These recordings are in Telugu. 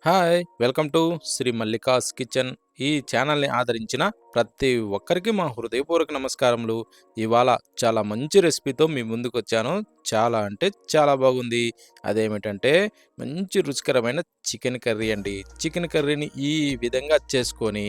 Hi! Welcome to Shri Mallika's kitchen. ఈ ఛానల్‌ని ఆదరించిన ప్రతి ఒక్కరికి మా హృదయపూర్వక నమస్కారములు. ఇవాళ చాలా మంచి రెసిపీతో మీ ముందుకొచ్చాను. చాలా అంటే చాలా బాగుంది. అదేమిటంటే మంచి రుచికరమైన చికెన్ కర్రీ అండి. చికెన్ కర్రీని ఈ విధంగా చేసుకొని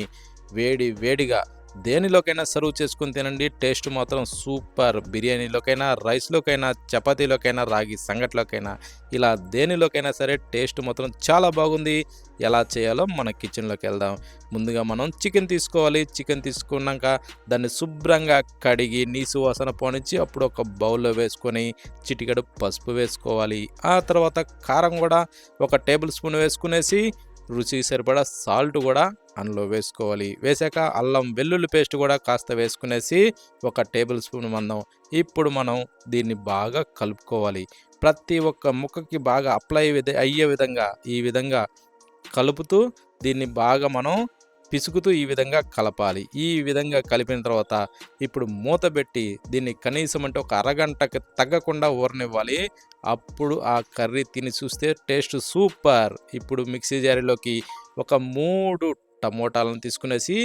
వేడి వేడిగా దేనిలోకైనా సర్వ్ చేసుకొని తినండి. టేస్ట్ మాత్రం సూపర్. బిర్యానీలోకైనా, రైస్‌లోకైనా, చపాతీలోకైనా, రాగి సంగట్లోకైనా ఇలా దేనిలోకైనా సరే టేస్ట్ మాత్రం చాలా బాగుంది. ఎలా చేయాలో మన కిచెన్‌లోకెళ్దాం. ముందుగా మనం చికెన్ తీసుకోవాలి. చికెన్ తీసుకున్నాక దాన్ని శుభ్రంగా కడిగి నీసు వాసన పోనిచ్చి అప్పుడు ఒక బౌల్‌లో వేసుకొని చిటికెడు పసుపు వేసుకోవాలి. ఆ తర్వాత కారం గూడా ఒక టేబుల్ స్పూన్ వేసుకునేసి రుచికి సరిపడా సాల్ట్ గూడా అందులో వేసుకోవాలి. వేశాక అల్లం వెల్లుల్లి పేస్ట్ గూడా కాస్త వేసుకునేసి ఒక టేబుల్ స్పూన్ మందం ఇప్పుడు మనం దీన్ని బాగా కలుపుకోవాలి. ప్రతి ఒక్క ముక్కకి బాగా అయ్యే విధంగా ఈ విధంగా కలుపుతూ దీన్ని బాగా మనం పిసుకుతూ ఈ విధంగా కలపాలి. ఈ విధంగా కలిపిన తర్వాత ఇప్పుడు మూత పెట్టి దీన్ని కనీసం అంటే ఒక అరగంటకి తగ్గకుండా ఊరనివ్వాలి. అప్పుడు ఆ కర్రీ తిని చూస్తే టేస్ట్ సూపర్. ఇప్పుడు మిక్సీ జారీలోకి ఒక 3 టమోటాలను తీసుకునేసి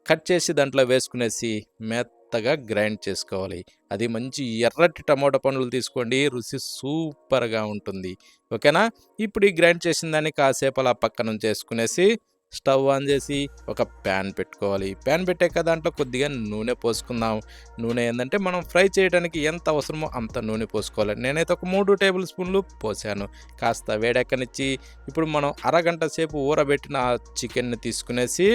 కట్ చేసి దాంట్లో వేసుకునేసి మెత్తగా గ్రైండ్ చేసుకోవాలి. అది మంచి ఎర్రటి టమోటా పండ్లు తీసుకోండి. రుచి సూపర్‌గా ఉంటుంది. ఓకేనా? ఇప్పుడు ఈ గ్రైండ్ చేసిన దాన్ని కాసేపు అలా పక్కనుంచేసుకునేసి స్టవ్ ఆన్ చేసి ఒక ప్యాన్ పెట్టుకోవాలి. ప్యాన్ పెట్టాక దాంట్లో కొద్దిగా నూనె పోసుకుందాం. నూనె ఏందంటే మనం ఫ్రై చేయడానికి ఎంత అవసరమో అంత నూనె పోసుకోవాలి. నేనైతే ఒక 3 టేబుల్ స్పూన్లు పోసాను. కాస్త వేడెక్కనిచ్చి ఇప్పుడు మనం అరగంట సేపు ఊరబెట్టిన ఆ చికెన్‌ని తీసుకునేసి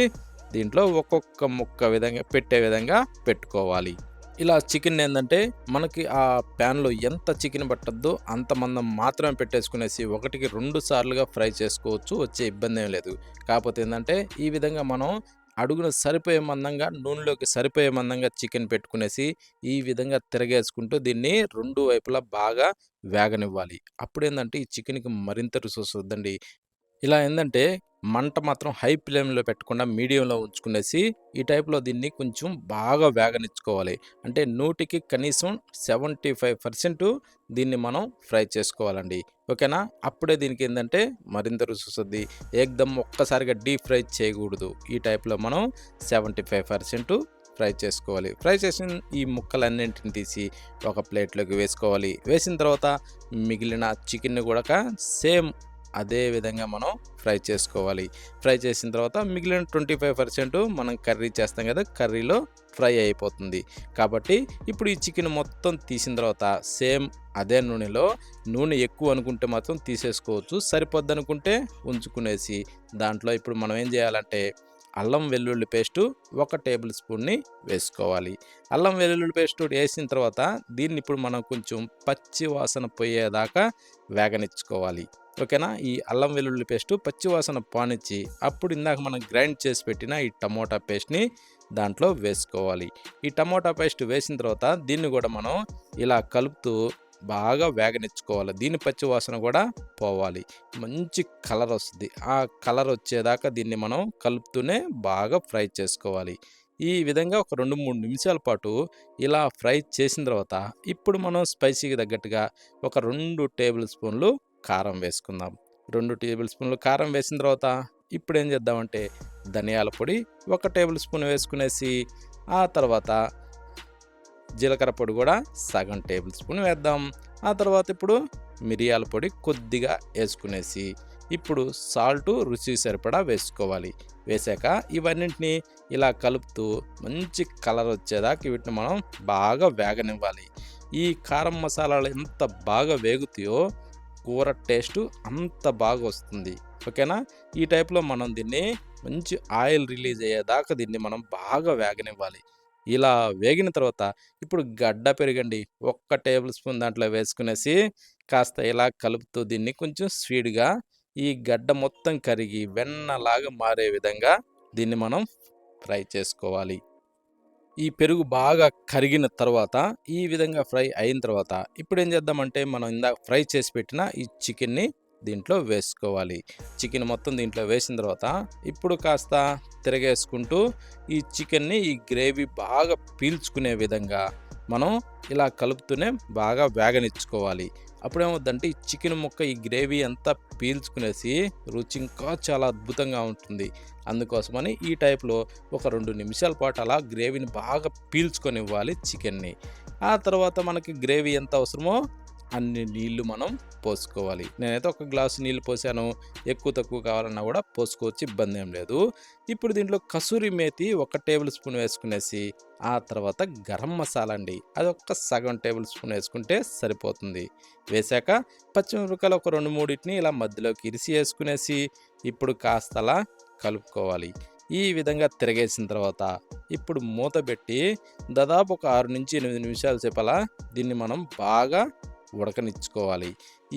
దీంట్లో ఒక్కొక్క ముక్క విధంగా పెట్టే విధంగా పెట్టుకోవాలి. ఇలా చికెన్ ఏందంటే మనకి ఆ ప్యాన్‌లో ఎంత చికెన్ పట్టద్దో అంత మందం మాత్రమే పెట్టేసుకునేసి ఒకటికి 2 సార్లుగా ఫ్రై చేసుకోవచ్చు. వచ్చే ఇబ్బందేం లేదు. కాపోతే ఏందంటే ఈ విధంగా మనం అడుగున సరిపోయే మందంగా నూనెలోకి సరిపోయే మందంగా చికెన్ పెట్టుకునేసి ఈ విధంగా తిరగేసుకుంటూ దీన్ని 2 వైపులా బాగా వేగనివ్వాలి. అప్పుడేందంటే ఈ చికెన్‌కి మరింత రుసొస్తదండి. ఇలా ఏందంటే, మంట మాత్రం హై ఫ్లేమ్‌లో పెట్టకుండా మీడియంలో ఉంచుకునేసి, ఈ టైప్‌లో దీన్ని కొంచెం బాగా వేగనిచ్చుకోవాలి. అంటే నూటికి కనీసం 75% దీన్ని మనం ఫ్రై చేసుకోవాలండి. ఓకేనా? అప్పుడే దీనికేందంటే మరింత రుచొస్తది. ఏకదమ్ ఒక్కసారిగా డీప్ ఫ్రై చేయగూడదు. ఈ టైప్‌లో మనం 75% ఫ్రై చేసుకోవాలి. ఫ్రై చేసిన ఈ ముక్కలన్నింటిని తీసి ఒక ప్లేట్‌లోకి వేసుకోవాలి. వేసిన తర్వాత మిగిలిన చికెన్‌ని గూడక సేమ్ అదే విధంగా మనం ఫ్రై చేసుకోవాలి. ఫ్రై చేసిన తర్వాత మిగిలిన 25% మనం కర్రీ చేస్తాం కదా! కర్రీలో ఫ్రై అయిపోతుంది. కాబట్టి ఇప్పుడు ఈ చికెన్ మొత్తం తీసిన తర్వాత సేమ్ అదే నూనెలో నూనె ఎక్కువ అనుకుంటే మాత్రం తీసేసుకోవచ్చు. సరిపోద్దనుకుంటే ఉంచుకునేసి దాంట్లో ఇప్పుడు మనం ఏం చేయాలంటే అల్లం వెల్లుల్లి పేస్టు ఒక టేబుల్ స్పూన్‌ని వేసుకోవాలి. అల్లం వెల్లుల్లి పేస్ట్ ఏసిన తర్వాత దీన్ని ఇప్పుడు మనం కొంచెం పచ్చి వాసన పోయేదాకా వేగనిచ్చుకోవాలి. ఓకేనా? ఈ అల్లం వెల్లుల్లి పేస్టు పచ్చి వాసన పోనిచ్చి, అప్పుడు ఇందాక మనం గ్రైండ్ చేసి పెట్టిన ఈ టమోటా పేస్ట్‌ని దాంట్లో వేసుకోవాలి. ఈ టమోటా పేస్ట్ వేసిన తర్వాత దీన్ని గూడా మనం ఇలా కలుపుతూ బాగా వేగనిచ్చుకోవాలి. దీని పచ్చి వాసన గూడా పోవాలి. మంచి కలరొస్తది. ఆ కలరొచ్చేదాకా దీన్ని మనం కలుపుతూనే బాగా ఫ్రై చేసుకోవాలి. ఈ విధంగా ఒక 2, 3 నిమిషాల పాటు ఇలా ఫ్రై చేసిన తర్వాత, ఇప్పుడు మనం స్పైసీకి తగ్గట్టుగా ఒక 2 టేబుల్ స్పూన్లు కారం వేసుకుందాం. 2 టేబుల్ స్పూన్లు కారం వేసిన తర్వాత ఇప్పుడేం చేద్దామంటే ధనియాల పొడి ఒక టేబుల్ స్పూన్ వేసుకునేసి, ఆ తర్వాత జీలకర్ర పొడి కూడా సగం టేబుల్ స్పూన్ వేద్దాం. ఆ తర్వాత ఇప్పుడు మిరియాల పొడి కొద్దిగా యేసుకునేసి, ఇప్పుడు సాల్టు రుచికి సరిపడా వేసుకోవాలి. వేశాక ఇవన్నింటిని ఇలా కలుపుతూ మంచి కలర్ వచ్చేదాకా వీటిని మనం బాగా వేగనివ్వాలి. ఈ కారం మసాలాలు ఎంత బాగా వేగుతాయో కూర టేస్టు అంత బాగా వస్తుంది. ఓకేనా? ఈ టైప్‌లో మనం దీన్ని మంచి ఆయిల్ రిలీజ్ అయ్యేదాకా దీన్ని మనం బాగా వేగనివ్వాలి. ఇలా వేగిన తర్వాత ఇప్పుడు గడ్డ పెరుగండి. ఒక్క టేబుల్ స్పూన్ దాంట్లో వేసుకునేసి కాస్త ఇలా కలుపుతూ దీన్ని కొంచెం స్పీడ్‌గా ఈ గడ్డ మొత్తం కరిగి వెన్నలాగా మారే విధంగా దీన్ని మనం ఫ్రై చేసుకోవాలి. ఈ పెరుగు బాగా కరిగిన తర్వాత, ఈ విధంగా ఫ్రై అయిన తర్వాత, ఇప్పుడేం చేద్దామంటే, మనం ఇందాక ఫ్రై చేసి పెట్టిన ఈ చికెన్‌ని దీంట్లో వేసుకోవాలి. చికెన్ మొత్తం దీంట్లో వేసిన తర్వాత, ఇప్పుడు కాస్త తిరగేసుకుంటూ, ఈ చికెన్‌ని ఈ గ్రేవీ బాగా పీల్చుకునే విధంగా మనం ఇలా కలుపుతూనే బాగా వేగనిచ్చుకోవాలి. అప్పుడేమవుద్దంటే ఈ చికెన్ ముక్క ఈ గ్రేవీ అంతా పీల్చుకునేసి రుచి ఇంకా చాలా అద్భుతంగా ఉంటుంది. అందుకోసమని ఈ టైప్‌లో ఒక 2 నిమిషాల పాటు అలా గ్రేవీని బాగా పీల్చుకొనివ్వాలి చికెన్‌ని. ఆ తర్వాత మనకి గ్రేవీ ఎంత అవసరమో అన్ని నీళ్లు మనం పోసుకోవాలి. నేనైతే ఒక గ్లాసు నీళ్లు పోసాను. ఎక్కువ తక్కువ కావాలన్నా కూడా పోసుకోవచ్చు, ఇబ్బందేం లేదు. ఇప్పుడు దీంట్లో కసూరి మేతి ఒక టేబుల్ స్పూన్ వేసుకునేసి, ఆ తర్వాత గరం మసాలా అండి. అదొక సగం టేబుల్ స్పూన్ వేసుకుంటే సరిపోతుంది. వేశాక పచ్చిమిరపకాయలు ఒక 2, 3 ఇలా మధ్యలోకి ఇరిసి ఏసుకునేసి, ఇప్పుడు కాస్త అలా కలుపుకోవాలి. ఈ విధంగా తిరగేసిన తర్వాత, ఇప్పుడు మూత పెట్టి దాదాపు ఒక 6-8 నిమిషాల సేపు అలా దీన్ని మనం బాగా ఉడకనిచ్చుకోవాలి.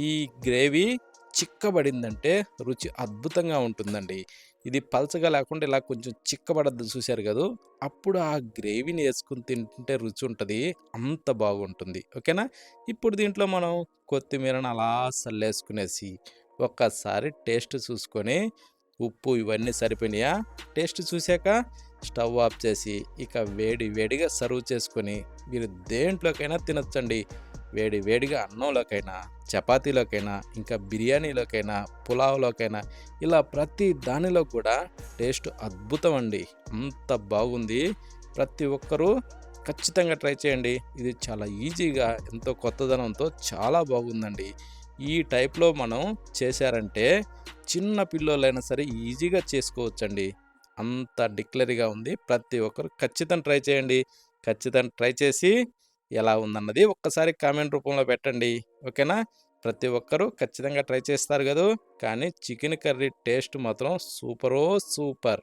ఈ గ్రేవీ చిక్కబడిందంటే రుచి అద్భుతంగా ఉంటుందండి. ఇది పలచగా లేకుండా ఇలా కొంచెం చిక్కబడద్దు చూశారు కదూ! అప్పుడు ఆ గ్రేవీని యేసుకొని తింటుంటే రుచి ఉంటది. అంత బాగుంటుంది. ఓకేనా? ఇప్పుడు దీంట్లో మనం కొత్తిమీరను అలా సల్లేసుకునేసి, ఒక్కసారి టేస్ట్ చూసుకొని, ఉప్పు ఇవన్నీ సరిపోయినాయా? టేస్ట్ చూసాక స్టవ్ ఆఫ్ చేసి, ఇక వేడి వేడిగా సర్వ్ చేసుకొని, మీరు దేంట్లోకైనా తినొచ్చండి. వేడి వేడిగా అన్నంలోకైనా, చపాతీలోకైనా, ఇంకా బిర్యానీలోకైనా, పులావ్‌లోకైనా ఇలా ప్రతి దానిలో కూడా టేస్ట్ అద్భుతం అండి. అంత బాగుంది. ప్రతి ఒక్కరూ ఖచ్చితంగా ట్రై చేయండి. ఇది చాలా ఈజీగా ఎంతో కొత్తదనంతో చాలా బాగుందండి. ఈ టైప్‌లో మనం చేశారంటే చిన్న పిల్లోలైనా సరే ఈజీగా చేసుకోవచ్చండి. అంత డిక్లరీగా ఉంది. ప్రతి ఒక్కరు ఖచ్చితంగా ట్రై చేయండి. ఖచ్చితంగా ట్రై చేసి ఎలా ఉందన్నది ఒక్కసారి కామెంట్ రూపంలో పెట్టండి. ఓకేనా? ప్రతి ఒక్కరూ ఖచ్చితంగా ట్రై చేస్తారు గదూ! కానీ చికెన్ కర్రీ టేస్ట్ మాత్రం సూపరో సూపర్.